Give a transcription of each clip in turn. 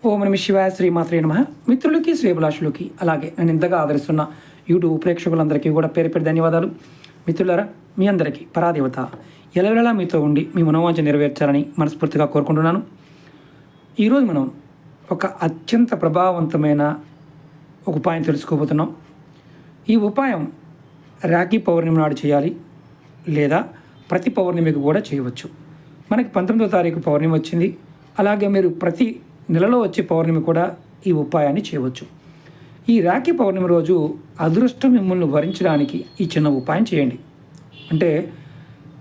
ఓం నమ శివాయ శ్రీమాత్రే నమః. మిత్రులకి శ్రేభిలాషులకి అలాగే నేను ఇంతగా ఆదరిస్తున్న యూట్యూబ్ ప్రేక్షకులందరికీ కూడా పేరు పేరు ధన్యవాదాలు. మిత్రులారా, మీ అందరికీ పరాదేవత ఎలవెలా మీతో ఉండి మీ మనోవాంఛ నెరవేర్చాలని మనస్ఫూర్తిగా కోరుకుంటున్నాను. ఈరోజు మనం ఒక అత్యంత ప్రభావవంతమైన ఒక ఉపాయం తెలుసుకోబోతున్నాం. ఈ ఉపాయం రాఖీ పౌర్ణమి నాడు చేయాలి, లేదా ప్రతి పౌర్ణమికి కూడా చేయవచ్చు. మనకి 19వ తారీఖు పౌర్ణమి వచ్చింది. అలాగే మీరు ప్రతి నెలలో వచ్చే పౌర్ణమి కూడా ఈ ఉపాయాన్ని చేయవచ్చు. ఈ రాఖీ పౌర్ణమి రోజు అదృష్టం మిమ్మల్ని వరించడానికి ఈ చిన్న ఉపాయం చేయండి. అంటే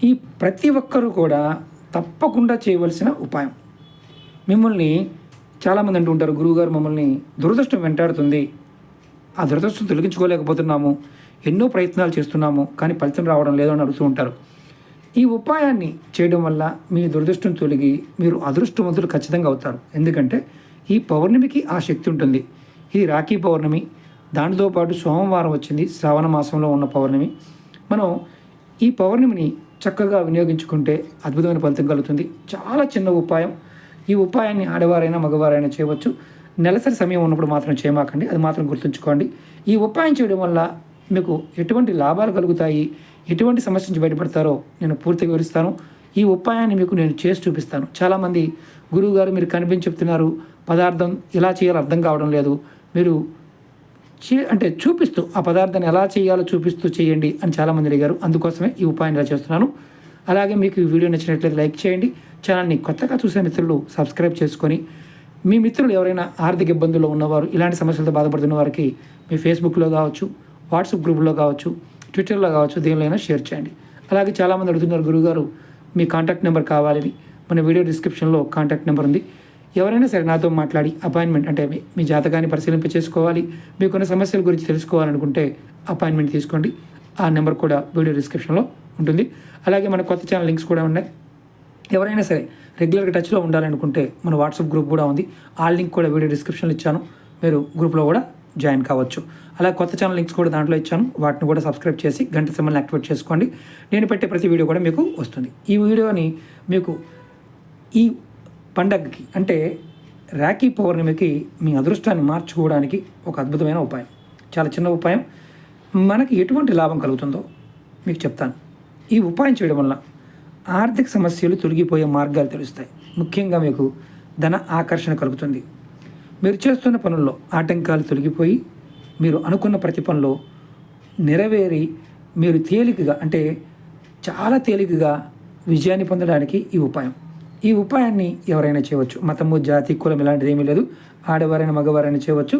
ఈ ప్రతి ఒక్కరూ కూడా తప్పకుండా చేయవలసిన ఉపాయం. మిమ్మల్ని చాలామంది అంటూ ఉంటారు, గురువుగారు మమ్మల్ని దురదృష్టం వెంటాడుతుంది, ఆ దురదృష్టం తొలగించుకోలేకపోతున్నాము, ఎన్నో ప్రయత్నాలు చేస్తున్నాము కానీ ఫలితం రావడం లేదు అని అడుగుతూ ఉంటారు. ఈ ఉపాయాన్ని చేయడం వల్ల మీ దురదృష్టం తొలగి మీరు అదృష్టవంతులు ఖచ్చితంగా అవుతారు. ఎందుకంటే ఈ పౌర్ణమికి ఆ శక్తి ఉంటుంది. ఇది రాఖీ పౌర్ణమి, దానితో పాటు సోమవారం వచ్చింది, శ్రావణ మాసంలో ఉన్న పౌర్ణమి. మనం ఈ పౌర్ణమిని చక్కగా వినియోగించుకుంటే అద్భుతమైన ఫలితం కలుగుతుంది. చాలా చిన్న ఉపాయం. ఈ ఉపాయాన్ని ఆడవారైనా మగవారైనా చేయవచ్చు. నెలసరి సమయం ఉన్నప్పుడు మాత్రం చేయమాకండి, అది మాత్రం గుర్తుంచుకోండి. ఈ ఉపాయం చేయడం వల్ల మీకు ఎటువంటి లాభాలు కలుగుతాయి, ఎటువంటి సమస్య నుంచి బయటపడతారో నేను పూర్తిగా వివరిస్తాను. ఈ ఉపాయాన్ని మీకు నేను చేసి చూపిస్తాను. చాలామంది గురువుగారు మీరు కనిపించి చెప్తున్నారు, పదార్థం ఎలా చేయాలో అర్థం కావడం లేదు, మీరు అంటే చూపిస్తూ ఆ పదార్థాన్ని ఎలా చేయాలో చూపిస్తూ చేయండి అని చాలామంది అడిగారు. అందుకోసమే ఈ ఉపాయం ఇలా చేస్తున్నాను. అలాగే మీకు ఈ వీడియో నచ్చినట్లయితే లైక్ చేయండి. ఛానల్ని కొత్తగా చూసే మిత్రులు సబ్స్క్రైబ్ చేసుకొని, మీ మిత్రులు ఎవరైనా ఆర్థిక ఇబ్బందుల్లో ఉన్నవారు, ఇలాంటి సమస్యలతో బాధపడుతున్న వారికి మీ ఫేస్బుక్లో కావచ్చు, వాట్సాప్ గ్రూపులో కావచ్చు, ట్విట్టర్లో కావచ్చు, దేనిలో షేర్ చేయండి. అలాగే చాలామంది అడుగుతున్నారు, గురువుగారు మీ కాంటాక్ట్ నెంబర్ కావాలని. మన వీడియో డిస్క్రిప్షన్లో కాంటాక్ట్ నెంబర్ ఉంది. ఎవరైనా సరే నాతో మాట్లాడి అపాయింట్మెంట్, అంటే మీ జాతకాన్ని పరిశీలింప చేసుకోవాలి, మీకున్న సమస్యల గురించి తెలుసుకోవాలనుకుంటే అపాయింట్మెంట్ తీసుకోండి. ఆ నెంబర్ కూడా వీడియో డిస్క్రిప్షన్లో ఉంటుంది. అలాగే మన కొత్త ఛానల్ లింక్స్ కూడా ఉన్నాయి. ఎవరైనా సరే రెగ్యులర్గా టచ్లో ఉండాలనుకుంటే మన వాట్సాప్ గ్రూప్ కూడా ఉంది. ఆ లింక్ కూడా వీడియో డిస్క్రిప్షన్లో ఇచ్చాను, మీరు గ్రూప్లో కూడా జాయిన్ కావచ్చు. అలా కొత్త ఛానల్ లింక్స్ కూడా దాంట్లో ఇచ్చాను, వాటిని కూడా సబ్స్క్రైబ్ చేసి గంట సింబల్ని యాక్టివేట్ చేసుకోండి. నేను పెట్టే ప్రతి వీడియో కూడా మీకు వస్తుంది. ఈ వీడియోని మీకు ఈ పండగకి, అంటే రాఖీ పౌర్ణమికి మీ అదృష్టాన్ని మార్చుకోవడానికి ఒక అద్భుతమైన ఉపాయం, చాలా చిన్న ఉపాయం. మనకి ఎటువంటి లాభం కలుగుతుందో మీకు చెప్తాను. ఈ ఉపాయం చేయడం వల్ల ఆర్థిక సమస్యలు తొలగిపోయే మార్గాలు తెలుస్తాయి. ముఖ్యంగా మీకు ధన ఆకర్షణ కలుగుతుంది. మీరు చేస్తున్న పనుల్లో ఆటంకాలు తొలగిపోయి మీరు అనుకున్న ప్రతి పనిలో నెరవేరి మీరు తేలికగా, అంటే చాలా తేలికగా విజయాన్ని పొందడానికి ఈ ఉపాయం. ఈ ఉపాయాన్ని ఎవరైనా చేయవచ్చు. మతము, జాతి, కులం ఇలాంటిది ఏమీ లేదు. ఆడవారైనా మగవారైనా చేయవచ్చు.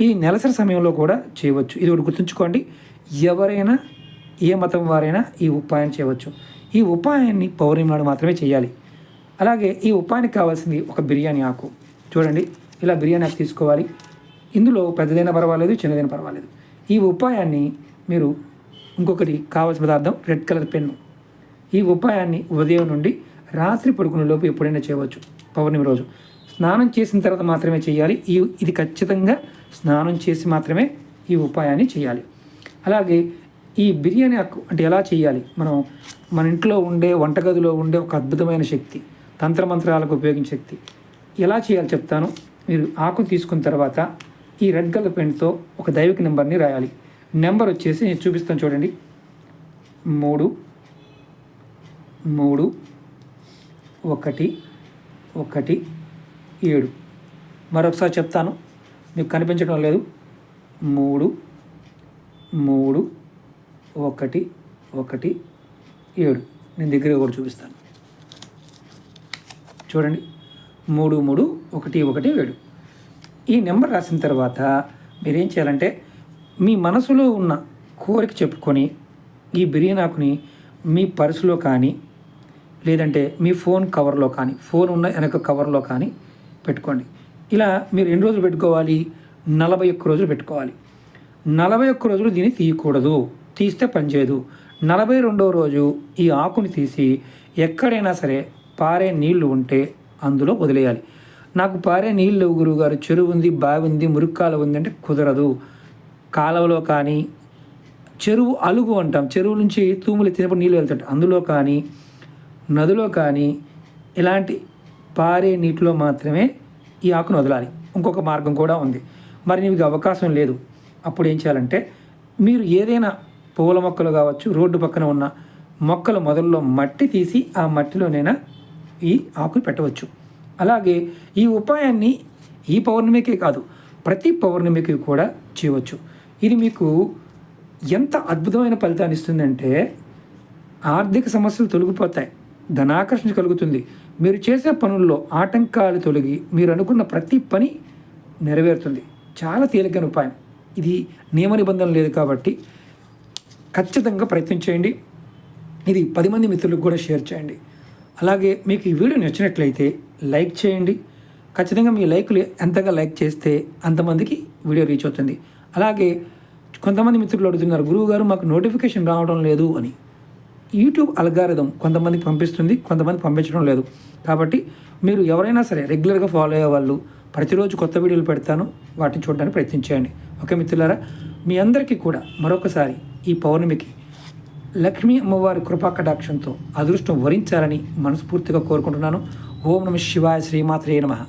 ఇది నెలసరి సమయంలో కూడా చేయవచ్చు. ఇది ఒకటి గుర్తుంచుకోండి. ఎవరైనా ఏ మతం వారైనా ఈ ఉపాయం చేయవచ్చు. ఈ ఉపాయాన్ని పౌర్ణమి నాడు మాత్రమే చేయాలి. అలాగే ఈ ఉపాయానికి కావాల్సింది ఒక బిర్యానీ ఆకు. చూడండి, ఇలా బిర్యానీ ఆకు తీసుకోవాలి. ఇందులో పెద్దదైనా పర్వాలేదు, చిన్నదైనా పర్వాలేదు. ఈ ఉపాయాన్ని మీరు ఇంకొకటి కావాల్సిన పదార్థం రెడ్ కలర్ పెన్ను. ఈ ఉపాయాన్ని ఉదయం నుండి రాత్రి పడుకునే లోపు ఎప్పుడైనా చేయవచ్చు. పౌర్ణమి రోజు స్నానం చేసిన తర్వాత మాత్రమే చేయాలి. ఇది ఖచ్చితంగా స్నానం చేసి మాత్రమే ఈ ఉపాయాన్ని చేయాలి. అలాగే ఈ బిర్యానీ ఆకు అంటే ఎలా చేయాలి, మన ఇంట్లో ఉండే వంటగదిలో ఉండే ఒక అద్భుతమైన శక్తి, తంత్రమంత్రాలకు ఉపయోగించే శక్తి. ఎలా చేయాలో చెప్తాను. మీరు ఆకును తీసుకున్న తర్వాత ఈ రెడ్ కలర్ పెన్తో ఒక దైవిక నెంబర్ని రాయాలి. నెంబర్ వచ్చేసి నేను చూపిస్తాను, చూడండి. 3 3 1 1 7. మరొకసారి చెప్తాను, మీకు కనిపించడం లేదు. 3 3 1 1 7. నేను దగ్గరగా కూడా చూపిస్తాను, చూడండి. 3 3 1 1 7. ఈ నెంబర్ రాసిన తర్వాత మీరేం చేయాలంటే మీ మనసులో ఉన్న కోరిక చెప్పుకొని ఈ బిర్యానీ ఆకుని మీ పర్సులో కానీ, లేదంటే మీ ఫోన్ కవర్లో కానీ, ఫోన్ ఉన్న వెనక కవర్లో కానీ పెట్టుకోండి. ఇలా మీరు ఎన్ని రోజులు పెట్టుకోవాలి? 41 రోజులు పెట్టుకోవాలి. 41 రోజులు దీన్ని తీయకూడదు, తీస్తే పనిచేయదు. 42వ రోజు ఈ ఆకుని తీసి ఎక్కడైనా సరే పారే నీళ్లు ఉంటే అందులో వదిలేయాలి. నాకు పారే నీళ్ళు లేవు గురువుగారు, చెరువు ఉంది, బావి ఉంది, మురుక్కాల ఉంది అంటే కుదరదు. కాలువలో కానీ, చెరువు అలుగు అంటాం, చెరువు నుంచి తూములు ఎత్తినప్పుడు నీళ్ళు వెళ్తాయి, అందులో కానీ, నదిలో కానీ, ఇలాంటి పారే నీటిలో మాత్రమే ఈ ఆకును వదలాలి. ఇంకొక మార్గం కూడా ఉంది. మరి మీకు అవకాశం లేదు, అప్పుడు ఏం చేయాలంటే మీరు ఏదైనా పూల మొక్కలు కావచ్చు, రోడ్డు పక్కన ఉన్న మొక్కల మొదల్లో మట్టి తీసి ఆ మట్టిలోనైనా ఈ ఆకులు పెట్టవచ్చు. అలాగే ఈ ఉపాయాన్ని ఈ పౌర్ణమికే కాదు, ప్రతి పౌర్ణమికి కూడా చేయవచ్చు. ఇది మీకు ఎంత అద్భుతమైన ఫలితాన్ని ఇస్తుందంటే ఆర్థిక సమస్యలు తొలగిపోతాయి, ధనాకర్షణ కలుగుతుంది, మీరు చేసే పనుల్లో ఆటంకాలు తొలగి మీరు అనుకున్న ప్రతి పని నెరవేరుతుంది. చాలా తేలికైన ఉపాయం ఇది, నియమ నిబంధనలు లేదు కాబట్టి ఖచ్చితంగా ప్రయత్నం చేయండి. ఇది 10 మంది మిత్రులకు కూడా షేర్ చేయండి. అలాగే మీకు ఈ వీడియో నచ్చినట్లయితే లైక్ చేయండి. ఖచ్చితంగా మీ లైకులు ఎంతగా లైక్ చేస్తే అంతమందికి వీడియో రీచ్ అవుతుంది. అలాగే కొంతమంది మిత్రులు అడుగుతున్నారు, గురువుగారు మాకు నోటిఫికేషన్ రావడం లేదు అని. యూట్యూబ్ అల్గారిథం కొంతమందికి పంపిస్తుంది, కొంతమంది పంపించడం లేదు. కాబట్టి మీరు ఎవరైనా సరే రెగ్యులర్గా ఫాలో అయ్యే వాళ్ళు ప్రతిరోజు కొత్త వీడియోలు పెడతాను, వాటిని చూడడానికి ప్రయత్నించేయండి. ఓకే మిత్రులారా, మీ అందరికీ కూడా మరొకసారి ఈ పౌర్ణమికి లక్ష్మీ అమ్మవారి కృపా కటాక్షంతో అదృష్టం వరించాలని మనస్ఫూర్తిగా కోరుకుంటున్నాను. ఓం నమః శివాయ, శ్రీమాత్రే నమః.